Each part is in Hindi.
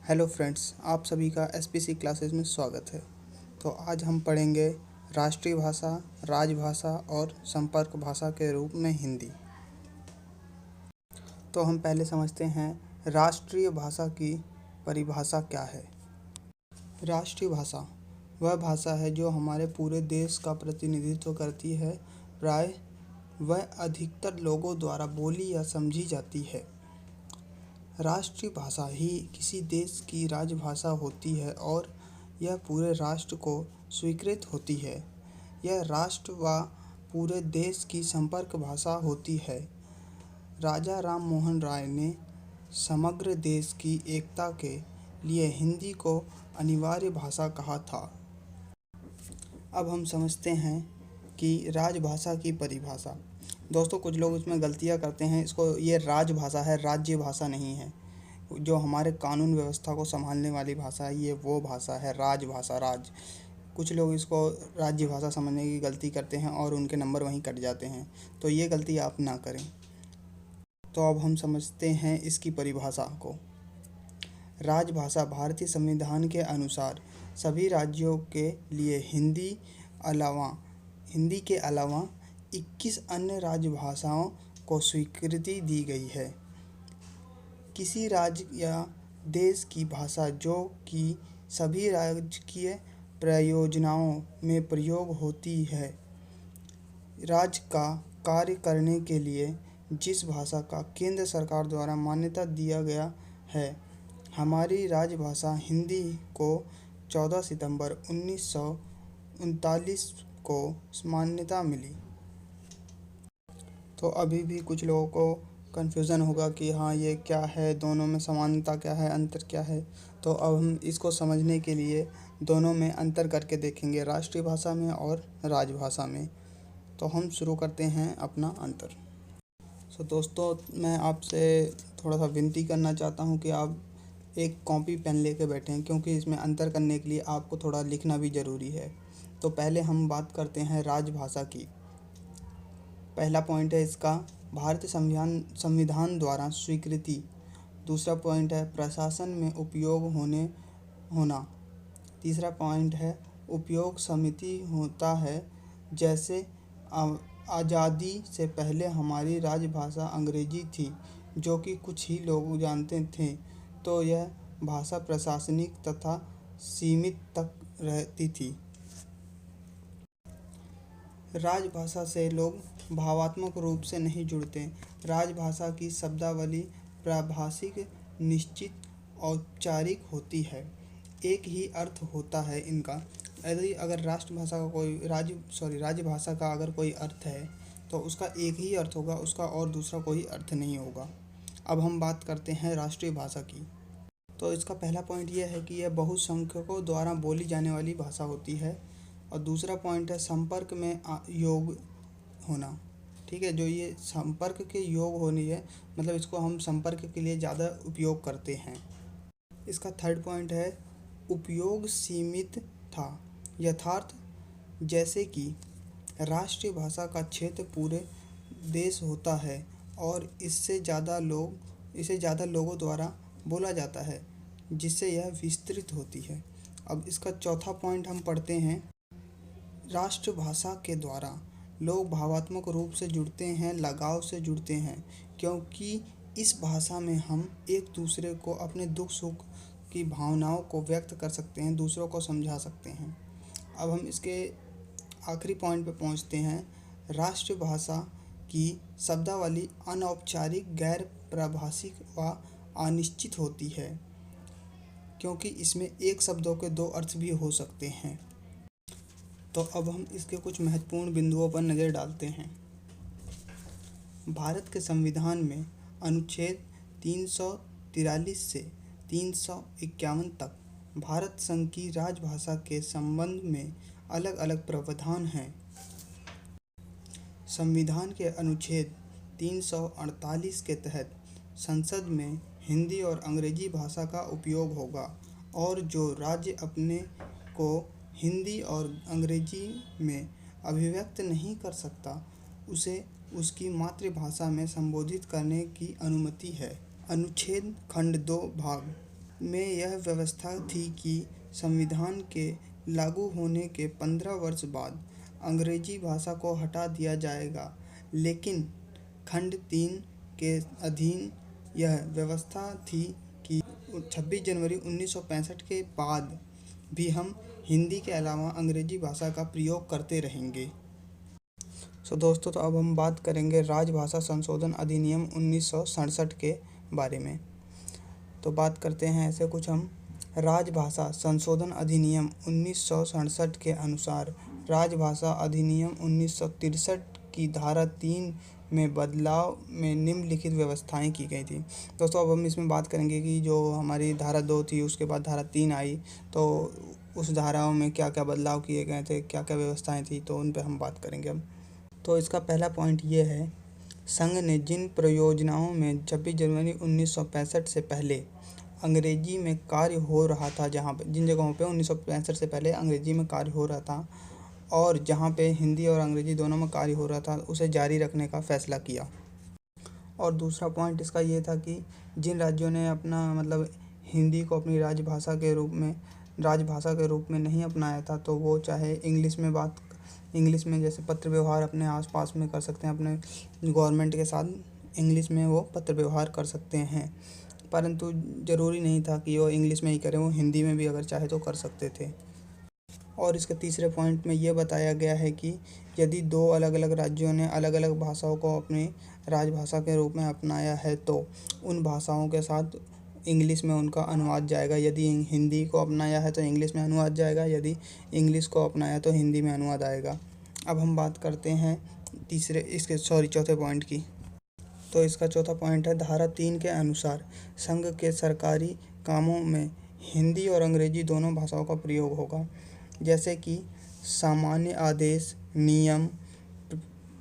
हेलो फ्रेंड्स, आप सभी का एसपीसी क्लासेस में स्वागत है। तो आज हम पढ़ेंगे राष्ट्रीय भाषा, राजभाषा और संपर्क भाषा के रूप में हिंदी। तो हम पहले समझते हैं राष्ट्रीय भाषा की परिभाषा क्या है। राष्ट्रीय भाषा वह भाषा है जो हमारे पूरे देश का प्रतिनिधित्व करती है। प्राय वह अधिकतर लोगों द्वारा बोली या समझी जाती है। राष्ट्रीय भाषा ही किसी देश की राजभाषा होती है और यह पूरे राष्ट्र को स्वीकृत होती है। यह राष्ट्र व पूरे देश की संपर्क भाषा होती है। राजा राम मोहन राय ने समग्र देश की एकता के लिए हिंदी को अनिवार्य भाषा कहा था। अब हम समझते हैं कि राजभाषा की परिभाषा। दोस्तों, कुछ लोग इसमें गलतियां करते हैं। ये राजभाषा है, राज्य भाषा नहीं है। जो हमारे कानून व्यवस्था को संभालने वाली भाषा है, ये वो भाषा है राजभाषा। कुछ लोग इसको राज्य भाषा समझने की गलती करते हैं और उनके नंबर वहीं कट जाते हैं। तो ये गलती आप ना करें। तो अब हम समझते हैं इसकी परिभाषा को। राजभाषा भारतीय संविधान के अनुसार सभी राज्यों के लिए हिंदी के अलावा 21 अन्य राजभाषाओं को स्वीकृति दी गई है। किसी राज्य या देश की भाषा जो कि सभी राजकीय प्रयोजनों में प्रयोग होती है। राज्य का कार्य करने के लिए जिस भाषा का केंद्र सरकार द्वारा मान्यता दिया गया है। हमारी राजभाषा हिंदी को 14 सितंबर 1939 को मान्यता मिली। तो अभी भी कुछ लोगों को कन्फ्यूज़न होगा कि हाँ, ये क्या है, दोनों में समानता क्या है, अंतर क्या है। तो अब हम इसको समझने के लिए दोनों में अंतर करके देखेंगे, राष्ट्रीय भाषा में और राजभाषा में। तो हम शुरू करते हैं अपना अंतर। दोस्तों, मैं आपसे थोड़ा सा विनती करना चाहता हूँ कि आप एक कॉपी पेन लेके बैठें, क्योंकि इसमें अंतर करने के लिए आपको थोड़ा लिखना भी ज़रूरी है। तो पहले हम बात करते हैं राजभाषा की। पहला पॉइंट है इसका भारतीय संविधान द्वारा स्वीकृति। दूसरा पॉइंट है प्रशासन में उपयोग होना। तीसरा पॉइंट है उपयोग समिति होता है। जैसे आज़ादी से पहले हमारी राजभाषा अंग्रेजी थी, जो कि कुछ ही लोग जानते थे, तो यह भाषा प्रशासनिक तथा सीमित तक रहती थी। राजभाषा से लोग भावात्मक रूप से नहीं जुड़ते। राजभाषा की शब्दावली प्राभाषिक, निश्चित, औपचारिक होती है। एक ही अर्थ होता है इनका। यदि अगर राजभाषा का अगर कोई अर्थ है तो उसका एक ही अर्थ होगा, उसका और दूसरा कोई अर्थ नहीं होगा। अब हम बात करते हैं राष्ट्रीय भाषा की। तो इसका पहला पॉइंट यह है कि यह बहुसंख्यकों द्वारा बोली जाने वाली भाषा होती है। और दूसरा पॉइंट है संपर्क में योग होना। ठीक है, जो ये संपर्क के योग होनी है, मतलब इसको हम संपर्क के लिए ज़्यादा उपयोग करते हैं। इसका थर्ड पॉइंट है उपयोग सीमित था। यथार्थ, जैसे कि राष्ट्रीय भाषा का क्षेत्र पूरे देश होता है और इसे ज़्यादा लोगों द्वारा बोला जाता है, जिससे यह विस्तृत होती है। अब इसका चौथा पॉइंट हम पढ़ते हैं। राष्ट्रभाषा के द्वारा लोग भावात्मक रूप से जुड़ते हैं, लगाव से जुड़ते हैं, क्योंकि इस भाषा में हम एक दूसरे को अपने दुख सुख की भावनाओं को व्यक्त कर सकते हैं, दूसरों को समझा सकते हैं। अब हम इसके आखिरी पॉइंट पे पहुंचते हैं। राष्ट्रभाषा की शब्दावली अनौपचारिक, गैर प्राभाषिक व अनिश्चित होती है, क्योंकि इसमें एक शब्दों के दो अर्थ भी हो सकते हैं। तो अब हम इसके कुछ महत्वपूर्ण बिंदुओं पर नज़र डालते हैं। भारत के संविधान में अनुच्छेद 343 से 351 तक भारत संघ की राजभाषा के संबंध में अलग अलग प्रावधान हैं। संविधान के अनुच्छेद 348 के तहत संसद में हिंदी और अंग्रेजी भाषा का उपयोग होगा, और जो राज्य अपने को हिंदी और अंग्रेजी में अभिव्यक्त नहीं कर सकता, उसे उसकी मातृभाषा में संबोधित करने की अनुमति है। अनुच्छेद खंड 2 भाग में यह व्यवस्था थी कि संविधान के लागू होने के 15 वर्ष बाद अंग्रेजी भाषा को हटा दिया जाएगा, लेकिन खंड 3 के अधीन यह व्यवस्था थी कि 26 जनवरी 1965 के बाद भी हम हिंदी के अलावा अंग्रेजी भाषा का प्रयोग करते रहेंगे। दोस्तों, तो अब हम बात करेंगे राजभाषा संशोधन अधिनियम 1967 के बारे में। तो बात करते हैं ऐसे कुछ हम। राजभाषा संशोधन अधिनियम 1967 के अनुसार राजभाषा अधिनियम 1963 की धारा 3 में बदलाव में निम्नलिखित व्यवस्थाएं की गई थी। दोस्तों, अब हम इसमें बात करेंगे कि जो हमारी धारा 2 थी उसके बाद धारा 3 आई, तो उस धाराओं में क्या क्या बदलाव किए गए थे, क्या क्या व्यवस्थाएं थी, तो उन पर हम बात करेंगे अब। तो इसका पहला पॉइंट ये है, संघ ने जिन परियोजनाओं में 26 जनवरी 1965 से पहले अंग्रेजी में कार्य हो रहा था, जिन जगहों पे 1965 से पहले अंग्रेजी में कार्य हो रहा था और जहाँ पे हिंदी और अंग्रेजी दोनों में कार्य हो रहा था, उसे जारी रखने का फैसला किया। और दूसरा पॉइंट इसका ये था कि जिन राज्यों ने अपना हिंदी को अपनी राजभाषा के रूप में नहीं अपनाया था, तो वो चाहे इंग्लिश में जैसे पत्र व्यवहार अपने आसपास में कर सकते हैं, अपने गवर्नमेंट के साथ इंग्लिश में वो पत्र व्यवहार कर सकते हैं, परंतु ज़रूरी नहीं था कि वो इंग्लिश में ही करें, वो हिंदी में भी अगर चाहे तो कर सकते थे। और इसके तीसरे पॉइंट में ये बताया गया है कि यदि 2 अलग अलग राज्यों ने अलग अलग भाषाओं को अपनी राजभाषा के रूप में अपनाया है, तो उन भाषाओं के साथ इंग्लिश में उनका अनुवाद जाएगा। यदि हिंदी को अपनाया है तो इंग्लिश में अनुवाद जाएगा, यदि इंग्लिश को अपनाया तो हिंदी में अनुवाद आएगा। अब हम बात करते हैं चौथे पॉइंट की। तो इसका चौथा पॉइंट है, धारा 3 के अनुसार संघ के सरकारी कामों में हिंदी और अंग्रेजी दोनों भाषाओं का प्रयोग होगा, जैसे कि सामान्य आदेश, नियम,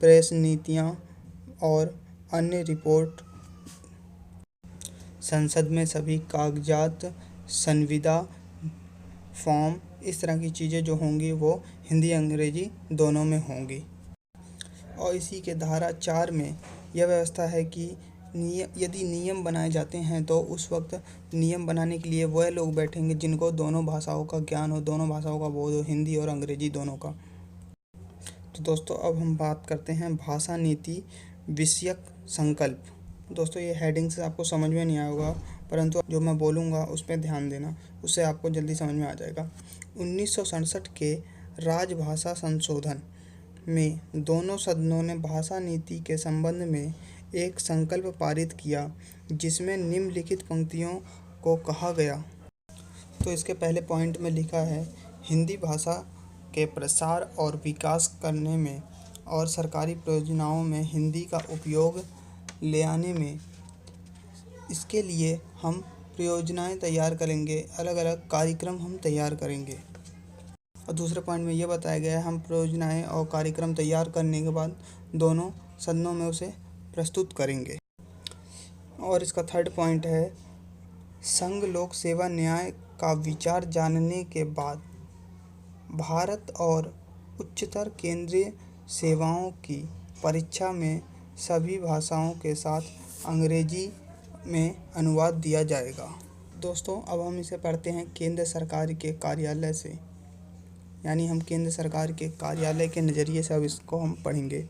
प्रेस नीतियाँ और अन्य रिपोर्ट, संसद में सभी कागजात, संविदा, फॉर्म, इस तरह की चीज़ें जो होंगी वो हिंदी अंग्रेजी दोनों में होंगी। और इसी के धारा 4 में यह व्यवस्था है कि यदि नियम बनाए जाते हैं तो उस वक्त नियम बनाने के लिए वह लोग बैठेंगे जिनको दोनों भाषाओं का ज्ञान हो, दोनों भाषाओं का बोध हो, हिंदी और अंग्रेजी दोनों का। तो दोस्तों, अब हम बात करते हैं भाषा नीति विषयक संकल्प। दोस्तों, ये हेडिंग से आपको समझ में नहीं आएगा, परंतु जो मैं बोलूँगा उस पर ध्यान देना, उससे आपको जल्दी समझ में आ जाएगा। 1967 के राजभाषा संशोधन में दोनों सदनों ने भाषा नीति के संबंध में एक संकल्प पारित किया, जिसमें निम्नलिखित पंक्तियों को कहा गया। तो इसके पहले पॉइंट में लिखा है, हिंदी भाषा के प्रसार और विकास करने में और सरकारी परियोजनाओं में हिंदी का उपयोग ले आने में, इसके लिए हम परियोजनाएं तैयार करेंगे, अलग अलग कार्यक्रम हम तैयार करेंगे। और दूसरे पॉइंट में ये बताया गया है, हम परियोजनाएं और कार्यक्रम तैयार करने के बाद दोनों सदनों में उसे प्रस्तुत करेंगे। और इसका थर्ड पॉइंट है, संघ लोक सेवा न्याय का विचार जानने के बाद भारत और उच्चतर केंद्रीय सेवाओं की परीक्षा में सभी भाषाओं के साथ अंग्रेजी में अनुवाद दिया जाएगा। दोस्तों, अब हम इसे पढ़ते हैं केंद्र सरकार के कार्यालय से, यानी हम केंद्र सरकार के कार्यालय के नज़रिए से अब इसको हम पढ़ेंगे।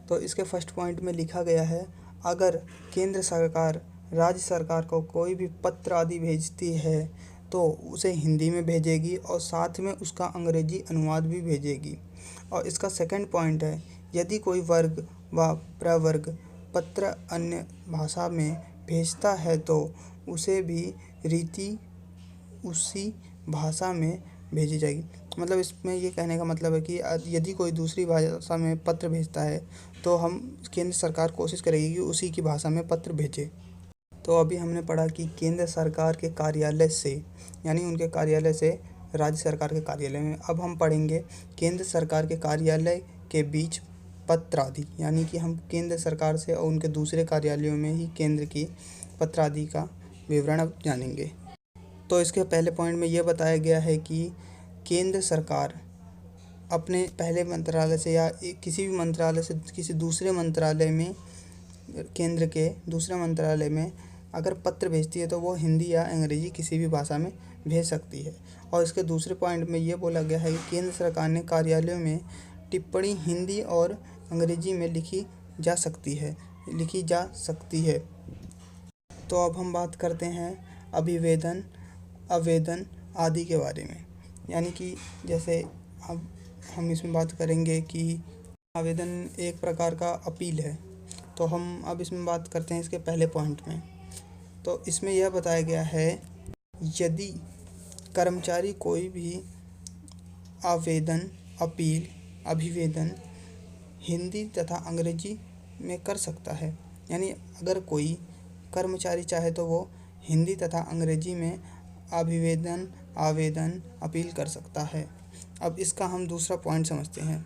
तो इसके फर्स्ट पॉइंट में लिखा गया है, अगर केंद्र सरकार राज्य सरकार को कोई भी पत्र आदि भेजती है तो उसे हिंदी में भेजेगी और साथ में उसका अंग्रेजी अनुवाद भी भेजेगी। और इसका सेकंड पॉइंट है, यदि कोई वर्ग व प्रवर्ग पत्र अन्य भाषा में भेजता है तो उसे भी रीति उसी भाषा में भेजी जाएगी। मतलब इसमें ये कहने का मतलब है कि यदि कोई दूसरी भाषा में पत्र भेजता है तो हम केंद्र सरकार कोशिश करेगी कि उसी की भाषा में पत्र भेजे। तो अभी हमने पढ़ा कि केंद्र सरकार के कार्यालय से, यानी उनके कार्यालय से राज्य सरकार के कार्यालय में। अब हम पढ़ेंगे केंद्र सरकार के कार्यालय के बीच पत्र आदि, यानी कि हम केंद्र सरकार से और उनके दूसरे कार्यालयों में ही केंद्र की पत्र आदि का विवरण अब जानेंगे। तो इसके पहले पॉइंट में यह बताया गया है कि केंद्र सरकार अपने पहले मंत्रालय से या किसी भी मंत्रालय से किसी दूसरे मंत्रालय में, केंद्र के दूसरे मंत्रालय में अगर पत्र भेजती है तो वो हिंदी या अंग्रेजी किसी भी भाषा में भेज सकती है। और इसके दूसरे पॉइंट में ये बोला गया है कि केंद्र सरकार ने कार्यालयों में टिप्पणी हिंदी और अंग्रेजी में लिखी जा सकती है। तो अब हम बात करते हैं अभिवेदन, आवेदन आदि के बारे में। यानी कि जैसे अब हम इसमें बात करेंगे कि आवेदन एक प्रकार का अपील है। तो हम अब इसमें बात करते हैं इसके पहले पॉइंट में। तो इसमें यह बताया गया है, यदि कर्मचारी कोई भी आवेदन, अपील, अभिवेदन हिंदी तथा अंग्रेजी में कर सकता है। यानी अगर कोई कर्मचारी चाहे तो वो हिंदी तथा अंग्रेजी में अभिवेदन, आवेदन, अपील कर सकता है। अब इसका हम दूसरा पॉइंट समझते हैं।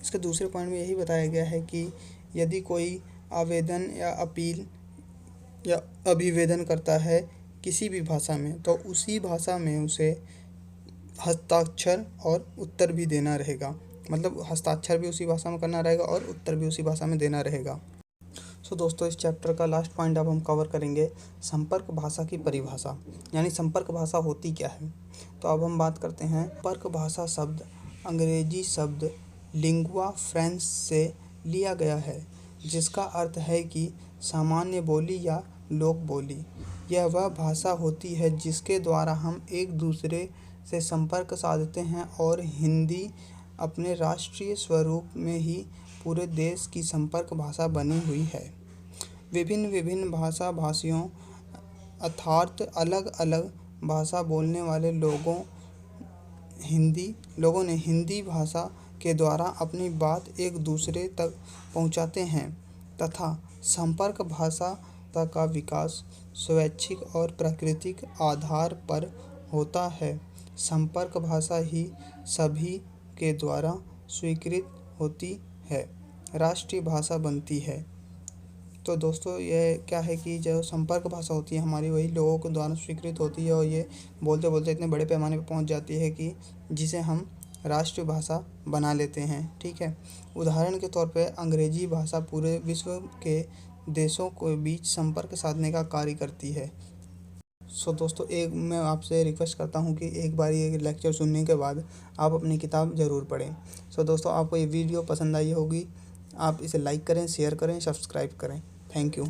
इसके दूसरे पॉइंट में यही बताया गया है कि यदि कोई आवेदन या अपील या अभिवेदन करता है किसी भी भाषा में, तो उसी भाषा में उसे हस्ताक्षर और उत्तर भी देना रहेगा। मतलब हस्ताक्षर भी उसी भाषा में करना रहेगा और उत्तर भी उसी भाषा में देना रहेगा। सो दोस्तों, इस चैप्टर का लास्ट पॉइंट अब हम कवर करेंगे संपर्क भाषा की परिभाषा। यानी संपर्क भाषा होती क्या है। तो अब हम बात करते हैं। संपर्क भाषा शब्द अंग्रेजी शब्द लिंगुआ फ्रैंस से लिया गया है, जिसका अर्थ है कि सामान्य बोली या लोक बोली। यह वह भाषा होती है जिसके द्वारा हम एक दूसरे से संपर्क साधते हैं, और हिंदी अपने राष्ट्रीय स्वरूप में ही पूरे देश की संपर्क भाषा बनी हुई है। विभिन्न भाषा भाषियों अर्थात अलग अलग भाषा बोलने वाले लोगों ने हिंदी भाषा के द्वारा अपनी बात एक दूसरे तक पहुंचाते हैं, तथा संपर्क भाषा का विकास स्वैच्छिक और प्राकृतिक आधार पर होता है। संपर्क भाषा ही सभी के द्वारा स्वीकृत होती है, राष्ट्रीय भाषा बनती है। तो दोस्तों, यह क्या है कि जो संपर्क भाषा होती है हमारी, वही लोगों के द्वारा स्वीकृत होती है, और ये बोलते बोलते इतने बड़े पैमाने पर पहुंच जाती है कि जिसे हम राष्ट्रीय भाषा बना लेते हैं। ठीक है। उदाहरण के तौर पे अंग्रेजी भाषा पूरे विश्व के देशों के बीच संपर्क साधने का कार्य करती है। सो दोस्तों, मैं आपसे रिक्वेस्ट करता हूँ कि एक बार ये लेक्चर सुनने के बाद आप अपनी किताब ज़रूर पढ़ें। सो दोस्तों, आपको ये वीडियो पसंद आई होगी। आप इसे लाइक करें, शेयर करें, सब्सक्राइब करें। Thank you.